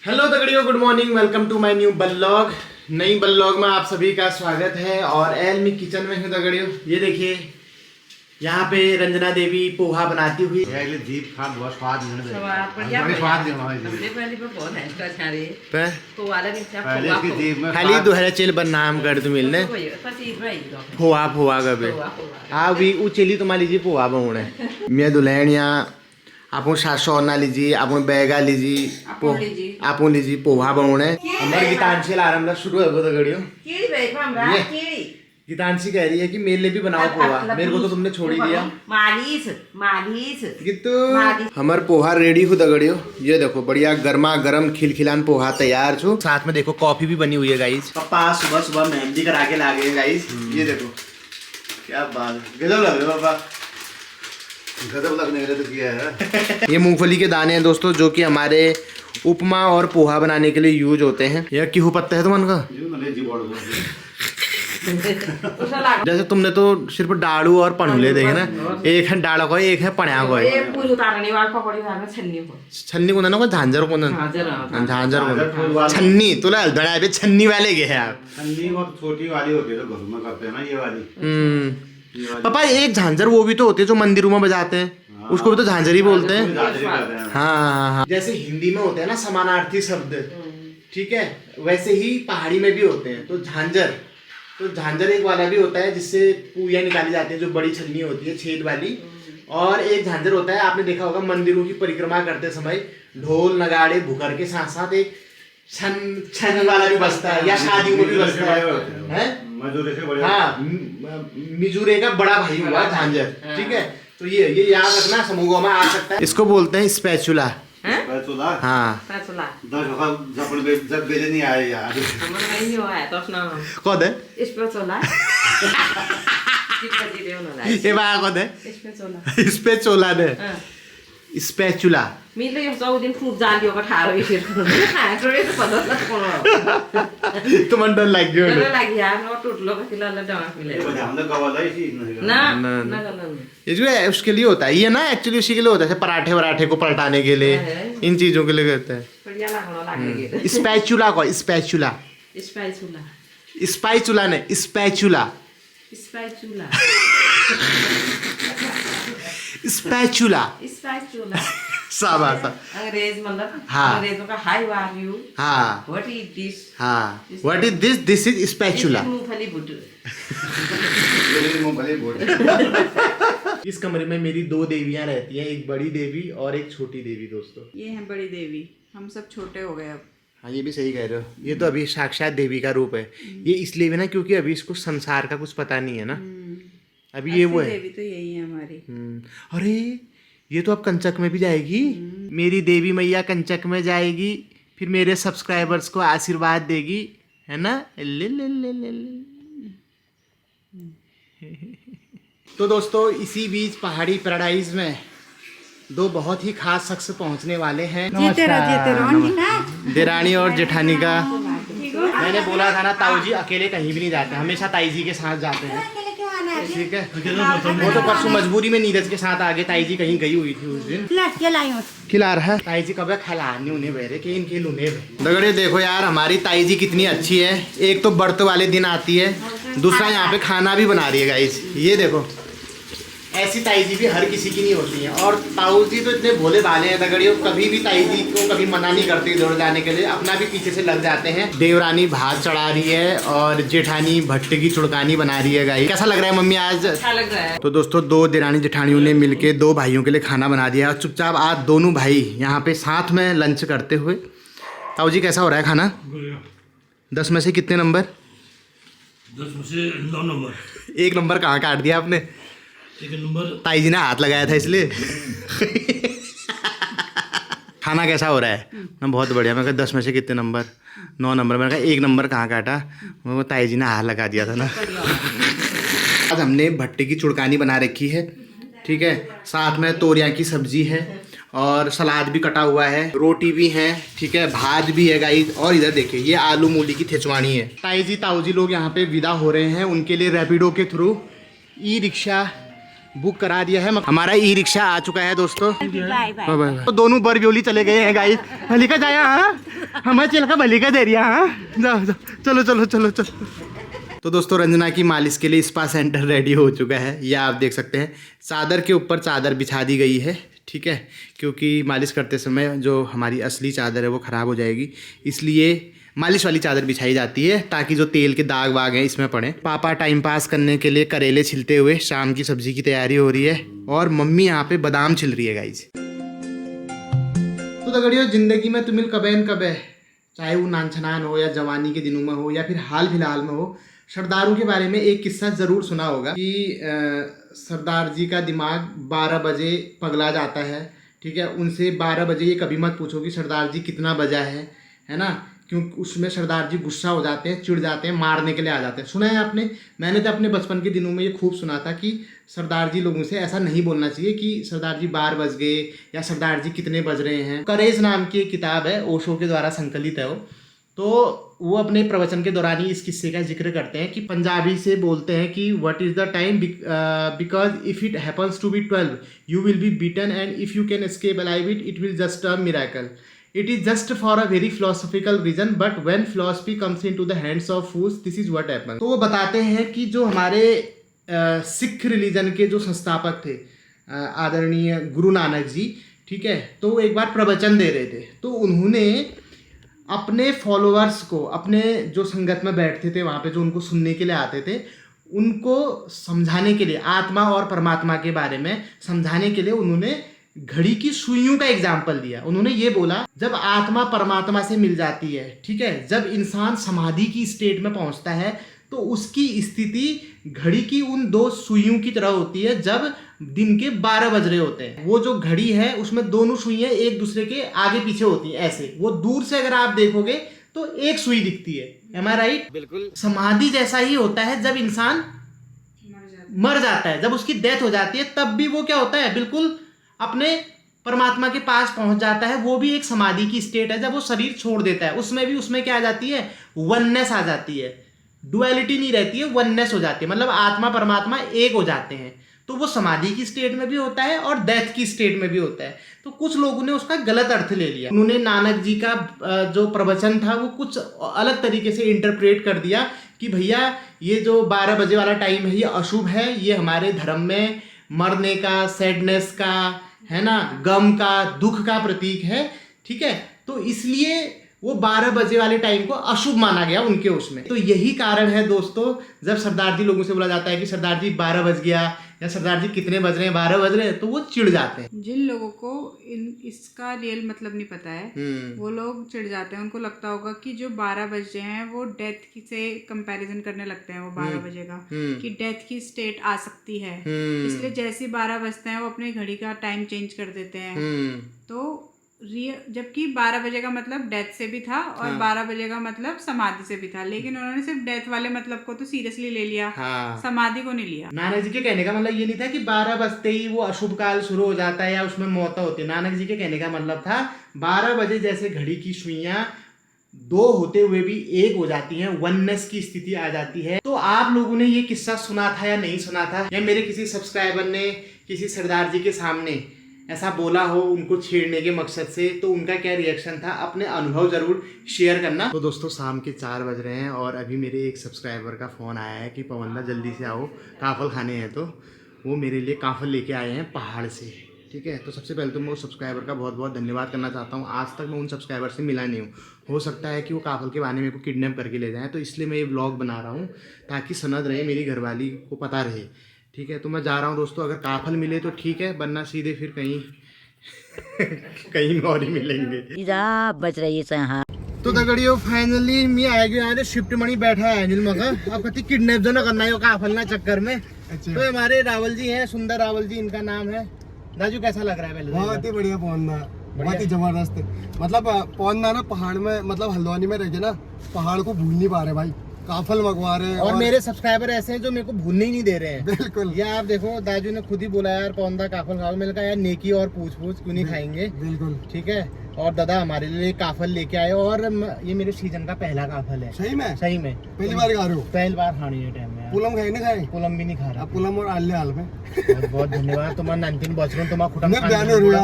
Hello दगड़ियों, good morning, welcome to my new blog. नई blog में आप सभी का स्वागत है। और एलमी किचन में हूँ दगड़ियों। ये देखिए यहाँ पे रंजना देवी पोहा बनाती हुई। जीप खा बहुत स्वाद खाली दोहरा चेल बनाम कर तू मिलने पोहा पोहा कबे हाँ भी वो चेली तो मान लीजिए पोहा बहुने मैं दुल्हन यहाँ आप सासो ना लीजिए, आप बैगा लीजिए, आप लीजिए पोहा बहुने। हमारे गीतांशी आराम शुरू है दगड़ियों। गीतांशी कह रही है कि मेरे लिए भी बनाओ पोहा, मेरे को तो तुमने छोड़ ही दिया। हमार पोहा रेडी हो दगड़ियों। ये देखो बढ़िया गर्मा गर्म खिलखिलान पोहा तैयार छो। साथ में देखो कॉफी भी बनी हुई है गाइस। पापा सुबह सुबह मेहंदी करा के ला गए गाइस। ये देखो क्या बात, गजब लग रहा है पापा, गजब लगने के लिए तो किया है। ये मूंगफली के दाने हैं दोस्तों, जो कि हमारे उपमा और पोहा बनाने के लिए यूज होते हैं। यह क्यों पत्ता है तुम का? जैसे तुमने तो सिर्फ डाड़ू और पनुले देखे ना, एक है डाड़ा को, एक है पण्या को। छन्नी को ना झांझर को झांझर को छन्नी तुला धड़ा पे छन्नी वाले के है आप। छन्नी बहुत छोटी वाली होती है तो घर में करते हैं ना ये वाली। पापा एक झांझर वो भी तो होती है जो मंदिरों में बजाते हैं, उसको भी तो झांझर ही बोलते हैं। हाँ, जैसे हिंदी में होते हैं ना समानार्थी शब्द, ठीक है, वैसे ही पहाड़ी में भी होते हैं। तो झांझर एक वाला भी होता है जिससे पूरियां निकाली जाती है, जो बड़ी छन्नी होती है छेद वाली। और एक झांझर होता है, आपने देखा होगा मंदिरों की परिक्रमा करते समय ढोल नगाड़े भुकर के साथ साथ एक छन वाला भी बजता है, या शादियों में भी बजता है। हाँ, मिजूरे का बड़ा भाई हुआ झांझर, ठीक है। तो ये याद रखना, समूहों में आ सकता है। इसको बोलते हैं स्पैचुला। हाँ, नहीं आए यार। कौन है ये बात कौन है? स्पैचुला ने स्पैचुला तुम डर लग गयो उसके लिए होता है ये ना, एक्चुअली उसी के लिए होता है, पराठे वराठे को पलटाने के लिए, इन चीजों के लिए कहते हैं। स्पैचुला को स्पैचुला स्पैचुला ने स्पैचुला स्पैचुला शाबाश। अंग्रेज मतलब हाँ, अंग्रेजों का हाउ आर यू, हाँ, व्हाट इज दिस, हाँ, what is this, this is spatula. मूंगफली भुट्टू। इस कमरे में मेरी दो देवियां रहती हैं, एक बड़ी देवी और एक छोटी देवी दोस्तों। ये है बड़ी देवी, हम सब छोटे हो गए अब। हाँ, ये भी सही कह रहे हो। ये तो अभी साक्षात देवी का रूप है। ये इसलिए भी ना क्योंकि अभी इसको संसार का कुछ पता नहीं है ना, अभी ये वो है। देवी तो यही है हमारी। अरे ये तो अब कंचक में भी जाएगी। मेरी देवी मैया कंचक में जाएगी, फिर मेरे सब्सक्राइबर्स को आशीर्वाद देगी, है ना। ले ले ले ले ले। तो दोस्तों इसी बीच पहाड़ी पैराडाइज में दो बहुत ही खास शख्स पहुंचने वाले हैं। देरानी और जेठानी का। मैंने बोला था ना, ताऊ जी अकेले कहीं भी नहीं जाते, हमेशा ताई जी के साथ जाते हैं, ठीक है। वो तो परसों मजबूरी में नीरज के साथ आगे, ताई जी कहीं गई हुई थी उस दिन। खिला रहा है ताई जी, कब खिलाने उन्हें बेरे के इनके लुने दगड़े। देखो यार हमारी ताई जी कितनी अच्छी है, एक तो व्रत वाले दिन आती है, दूसरा यहाँ पे खाना भी बना रही है गाइस। ये देखो ऐसी ताई जी भी हर किसी की नहीं होती है। और ताऊ जी तो इतने भोले भाले हैं दगड़ियों, कभी भी ताई जी को कभी मना नहीं करती दौड़ जाने के लिए, अपना भी पीछे से लग जाते हैं। देवरानी भात चढ़ा रही है और जेठानी भट्टे की चुड़कानी बना रही है गाइस। कैसा लग रहा है मम्मी आज? अच्छा लग रहा है। तो दोस्तों दो देरानी जेठानियों ने मिलके दो भाइयों के लिए खाना बना दिया और चुपचाप आज दोनों भाई यहाँ पे साथ में लंच करते हुए। ताऊ जी कैसा हो रहा है खाना? 10 में से कितने नंबर? 10 में से 9 नंबर। 1 नंबर कहाँ काट दिया आपने? 1 नंबर ताई जी ने हाथ लगाया था इसलिए। खाना कैसा हो रहा है? मैं बहुत बढ़िया। मैं कहा 10 में से कितने नंबर? 9 नंबर। मैंने कहा 1 नंबर कहाँ काटा? वो ताई जी ने हाथ लगा दिया था ना। आज हमने भट्टे की चुड़कानी बना रखी है, ठीक है, साथ में तोरिया की सब्जी है और सलाद भी कटा हुआ है, रोटी भी है, ठीक है, भात भी है गाइस। और इधर देखिए ये आलू मूली की थिचवानी है। ताई जी ताऊ जी लोग यहाँ पे विदा हो रहे हैं, उनके लिए रैपिडो के थ्रू ई रिक्शा बुक करा दिया है। हमारा ई रिक्शा आ चुका है दोस्तों। बाय। तो दोनों बरब्योली चले गए हैं गाइस। भलिका जाया हाँ, हमारे चल का भलिका दे रिया हाँ, जाओ जाओ, चलो चलो चलो चलो। तो दोस्तों रंजना की मालिश के लिए स्पा सेंटर रेडी हो चुका है। ये आप देख सकते हैं, चादर के ऊपर चादर बिछा दी गई है, ठीक है, क्योंकि मालिश करते समय जो हमारी असली चादर है वो ख़राब हो जाएगी, इसलिए मालिश वाली चादर बिछाई जाती है ताकि जो तेल के दाग वाग हैं इसमें पड़े। पापा टाइम पास करने के लिए करेले छिलते हुए शाम की सब्जी की तैयारी हो रही है और मम्मी यहाँ पे बादाम छिल रही है गाइज। तो दगड़ियों, जिंदगी में तुमिल कबे न कबे, चाहे वो नानछनान हो या जवानी के दिनों में हो या फिर हाल फिलहाल में हो, सरदारों के बारे में एक किस्सा ज़रूर सुना होगा कि सरदार जी का दिमाग 12 बजे पगला जाता है, ठीक है। उनसे 12 बजे ये कभी मत पूछो कि सरदार जी कितना बजा है ना, क्योंकि उसमें सरदार जी गुस्सा हो जाते हैं, चिढ़ जाते हैं, मारने के लिए आ जाते हैं। सुना है आपने? मैंने तो अपने बचपन के दिनों में ये खूब सुना था कि सरदार जी लोगों से ऐसा नहीं बोलना चाहिए कि सरदार जी 12 बज गए या सरदार जी कितने बज रहे हैं। करेज नाम की एक किताब है, ओशो के द्वारा संकलित है वो, तो वो अपने प्रवचन के दौरान ही इस किस्से का जिक्र करते हैं कि पंजाबी से बोलते हैं कि what is the time because if it happens to be 12 you will be beaten and if you can escape alive it will just a miracle. It is just for a very philosophical reason but when philosophy comes into the hands of fools this is what happen. तो वो बताते हैं कि जो हमारे Sikh religion के जो संस्थापक थे आदरणीय गुरु नानक जी, ठीक है, तो वो एक बार प्रवचन दे रहे थे, तो उन्होंने अपने फॉलोअर्स को, अपने जो संगत में बैठते थे वहाँ पे, जो उनको सुनने के लिए आते थे, उनको समझाने के लिए, आत्मा और परमात्मा के बारे में समझाने के लिए उन्होंने घड़ी की सुइयों का एग्जाम्पल दिया। उन्होंने ये बोला, जब आत्मा परमात्मा से मिल जाती है, ठीक है, जब इंसान समाधि की स्टेट में पहुंचता है तो उसकी स्थिति घड़ी की उन 2 सुइयों की तरह होती है जब दिन के 12 बज रहे होते हैं। वो जो घड़ी है उसमें दोनों सुइयां एक दूसरे के आगे पीछे होती हैं, ऐसे। वो दूर से अगर आप देखोगे तो एक सुई दिखती है। एम आई राइट? बिल्कुल। समाधि जैसा ही होता है जब इंसान मर जाता है, जब उसकी डेथ हो जाती है, तब भी वो क्या होता है, बिल्कुल अपने परमात्मा के पास पहुंच जाता है। वो भी एक समाधि की स्टेट है जब वो शरीर छोड़ देता है। उसमें भी उसमें क्या आ जाती है, वननेस आ जाती है, डुअलिटी नहीं रहती है, वननेस हो जाती है, मतलब आत्मा परमात्मा एक हो जाते हैं। तो वो समाधि की स्टेट में भी होता है और डेथ की स्टेट में भी होता है। तो कुछ लोगों ने उसका गलत अर्थ ले लिया। उन्होंने नानक जी का जो प्रवचन था वो कुछ अलग तरीके से इंटरप्रेट कर दिया कि भैया ये जो 12 बजे वाला टाइम है ये अशुभ है, ये हमारे धर्म में मरने का, सैडनेस का, है ना, गम का, दुख का प्रतीक है, ठीक है। तो इसलिए वो 12 बजे वाले टाइम को अशुभ माना गया उनके उसमें। तो यही कारण है दोस्तों, जब सरदार जी लोगों से बोला जाता है कि सरदार जी 12 बज गया या सरदार जी कितने बज रहे हैं, 12 बज रहे हैं, तो वो चिढ़ जाते हैं। जिन लोगों को इसका रियल मतलब नहीं पता है वो लोग चिढ़ जाते हैं। उनको लगता होगा कि जो 12 बजे हैं वो डेथ से कंपैरिजन करने लगते हैं, वो 12 बजे का कि डेथ की स्टेट आ सकती है, इसलिए जैसे 12 बजते हैं वो अपनी घड़ी का टाइम चेंज कर देते हैं। तो जबकि 12 बजे का मतलब डेथ से भी था और 12 बजे का मतलब समाधि से भी था, लेकिन उन्होंने सिर्फ डेथ वाले मतलब को तो सीरियसली ले लिया, समाधि को नहीं लिया। नानक जी के कहने का मतलब ये नहीं था कि 12 बजते ही वो अशुभ काल शुरू हो जाता है या उसमें मौत होती है। नानक जी के कहने का मतलब था 12 बजे जैसे घड़ी की सुइयां 2 होते हुए भी 1 हो जाती हैं, वननेस की स्थिति आ जाती है। तो आप लोगों ने ये किस्सा सुना था या नहीं सुना था, या मेरे किसी सब्सक्राइबर ने किसी सरदार जी के सामने ऐसा बोला हो उनको छेड़ने के मकसद से, तो उनका क्या रिएक्शन था, अपने अनुभव जरूर शेयर करना। तो दोस्तों शाम के 4 बज रहे हैं और अभी मेरे एक सब्सक्राइबर का फ़ोन आया है कि पवनदा जल्दी से आओ, काफ़ल खाने हैं। तो वो मेरे लिए काफ़ल लेके आए हैं पहाड़ से, ठीक है। तो सबसे पहले तो मैं उस सब्सक्राइबर का बहुत बहुत धन्यवाद करना चाहता हूँ। आज तक मैं उन सब्सक्राइबर से मिला नहीं हूँ, हो सकता है कि वो काफ़ल के बहाने मेरे को किडनैप करके ले जाएँ, तो इसलिए मैं ये व्लॉग बना रहा हूँ ताकि सनद रहे, मेरी घरवाली को पता रहे, ठीक है। तो मैं जा रहा हूँ दोस्तों, अगर काफ़ल मिले तो ठीक है, वरना सीधे फिर कहीं कहीं और ही मिलेंगे। बच रही है। तो दगड़ियों फाइनली मैं आ गया यहाँ शिफ्ट मणि बैठा है अनिल मगा। अब कहती किडनैप जो ना करना है काफलना चक्कर में। तो हमारे रावल जी हैं, सुंदर रावल जी इनका नाम है। राजू कैसा लग रहा है पहले? बहुत ही बढ़िया पौंदा, बहुत ही जबरदस्त। मतलब पौंदा ना पहाड़ में, मतलब हल्द्वानी में रह के ना पहाड़ को भूल नहीं पा रहे भाई, काफल मंगवा रहे हैं। और मेरे सब्सक्राइबर ऐसे हैं जो मेरे को भूलने ही नहीं दे रहे हैं। बिल्कुल। ये आप देखो, दाजू ने खुद ही बोला यार पौंदा काफल खाओ। मैंने कहा यार नेकी और पूछ क्यों नहीं खाएंगे। बिल्कुल ठीक है। और दादा हमारे लिए काफल लेके आए और ये मेरे सीजन का पहला काफल है। सही में? सही में पहली बार खा रहे हो? पहली बार खानी है टाइम में। पुलम खाए नहीं खाए पुलम भी नहीं खा रहा। अब पुलम और आले हाल में बहुत बहुत धन्यवाद तुम्हारा 19 बचरो तुम्हारा खुटम मैं बयान हो रहा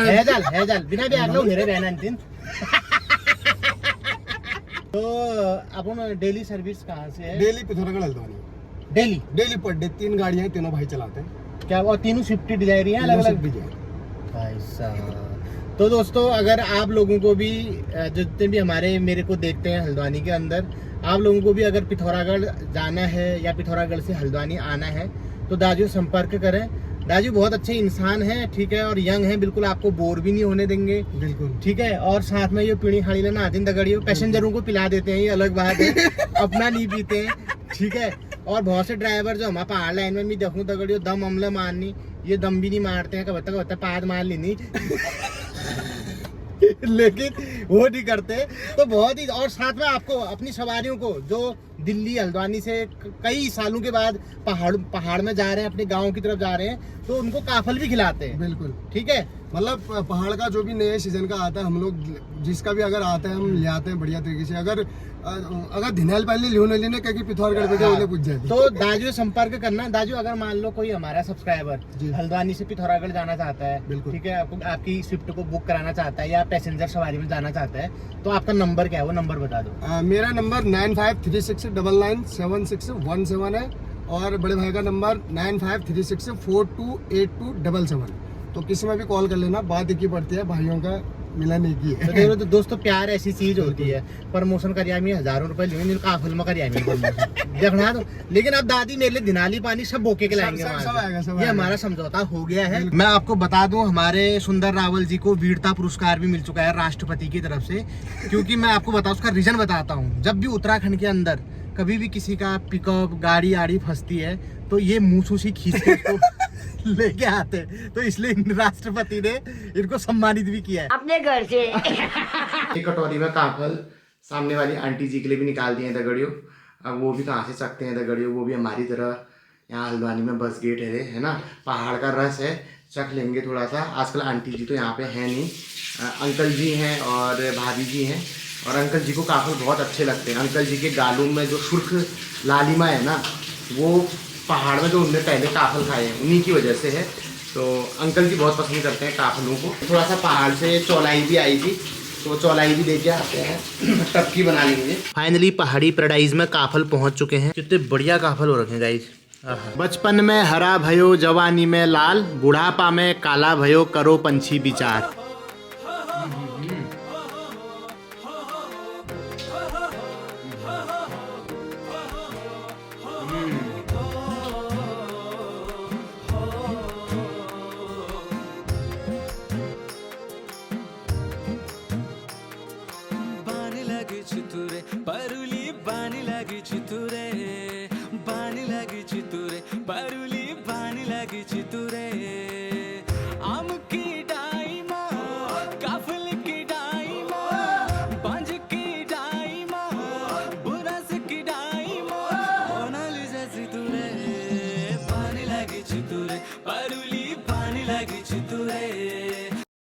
यार है जल बिना ब्यान लो मेरे बहन 19 तो अपन डेली सर्विस कहाँ से है? Daily Pithoragarh Haldwani daily daily per day 3 गाड़ियां हैं, तीनों भाई चलाते हैं। क्या वो तीनों स्विफ्ट डिजायर हैं अलग अलग? भाई साहब तो दोस्तों अगर आप लोगों को भी जितने भी हमारे मेरे को देखते हैं हल्द्वानी के अंदर, आप लोगों को भी अगर पिथौरागढ़ जाना है या पिथौरागढ़ से हल्द्वानी आना है तो दाजू संपर्क करें। दाजू बहुत अच्छे इंसान हैं, ठीक है, और यंग हैं, बिल्कुल आपको बोर भी नहीं होने देंगे, बिल्कुल ठीक है। और साथ में ये पीणी खाड़ी लेना आते दगड़ियों पैसेंजरों को पिला देते हैं, ये अलग बात है अपना नहीं पीते हैं, ठीक है। और बहुत से ड्राइवर जो हमारे पहाड़ लाइन में भी देखूं दगड़ियों दम अमले मारनी, ये दम भी नहीं मारते हैं, कब तक पाद मार लेनी लेकिन वो नहीं करते। तो बहुत ही, और साथ में आपको अपनी सवारियों को जो दिल्ली हल्द्वानी से कई सालों के बाद पहाड़ में जा रहे हैं, अपने गांव की तरफ जा रहे हैं, तो उनको काफल भी खिलाते हैं, बिल्कुल ठीक है। मतलब पहाड़ का जो भी नए सीजन का आता है, हम लोग जिसका भी अगर आता है हम ले आते हैं बढ़िया तरीके से। अगर धिनाल पहले लियो नहीं लेने क्योंकि पिथौरागढ़ पे हाँ। उन्हें पूछ जाए तो दाजू संपर्क करना। दाजू अगर मान लो कोई हमारा सब्सक्राइबर जी। हल्द्वानी से पिथौरागढ़ जाना चाहता है, बिल्कुल। ठीक है, आपकी स्विफ्ट को बुक कराना चाहता है या पैसेंजर सवारी में जाना चाहता है, तो आपका नंबर क्या है, वो नंबर बता दो। मेरा नंबर 9536997617 है और बड़े भाई का नंबर 9536428277। तो किसी में भी कॉल कर लेना, बात एक ही पड़ती है, भाइयों का मिलन एक ही तो है। देखो तो दोस्तों प्यार ऐसी चीज होती है, प्रमोशन करियामी हजारों रुपए लेंगे काफिल में करियामी देखना तो। लेकिन अब दादी मेरे लिए दिनाली पानी सब बोके के लाएंगे सब वहाँ आएगा, सब से। ये आएगा। हमारा समझौता हो गया है। मैं आपको बता दूं हमारे सुंदर रावल जी को वीरता पुरस्कार भी मिल चुका है राष्ट्रपति की तरफ से, क्योंकि मैं आपको बताऊं उसका रीजन बताता हूँ। जब भी उत्तराखंड के अंदर कभी भी किसी का पिकअप गाड़ी आड़ी फंसती है तो ये मुंह सी खींच के उसको लेके आते हैं, तो इसलिए राष्ट्रपति ने इनको सम्मानित भी किया है अपने घर से। एक कटोरी में काफल सामने वाली आंटी जी के लिए भी निकाल दिए हैं दगड़ियों। अब वो भी कहाँ से सकते हैं दगड़ियों, वो भी हमारी तरह यहाँ हल्द्वानी में बस गेट है ना, पहाड़ का रस है, चख लेंगे थोड़ा सा। आजकल आंटी जी तो यहाँ पे हैं नहीं, अंकल जी हैं और भाभी जी हैं, और अंकल जी को काफल बहुत अच्छे लगते हैं। अंकल जी के गालों में जो सुर्ख लालिमा है ना, वो पहाड़ में जो उनने पहले काफल खाए हैं उन्हीं की वजह से है। तो अंकल जी बहुत पसंद करते हैं काफलों को। थोड़ा सा पहाड़ से चौलाई भी आई थी, तो चौलाई भी लेके आते हैं, टपकी बना लेंगे। फाइनली पहाड़ी पैराडाइज में काफल पहुंच चुके हैं। कितने बढ़िया काफल हो रखे हैं गाइस। बचपन में हरा भयो, जवानी में लाल, बुढ़ापा में काला भयो, करो पंछी विचार। बानी लगी चितुरे परुली बानी लगी चितुरे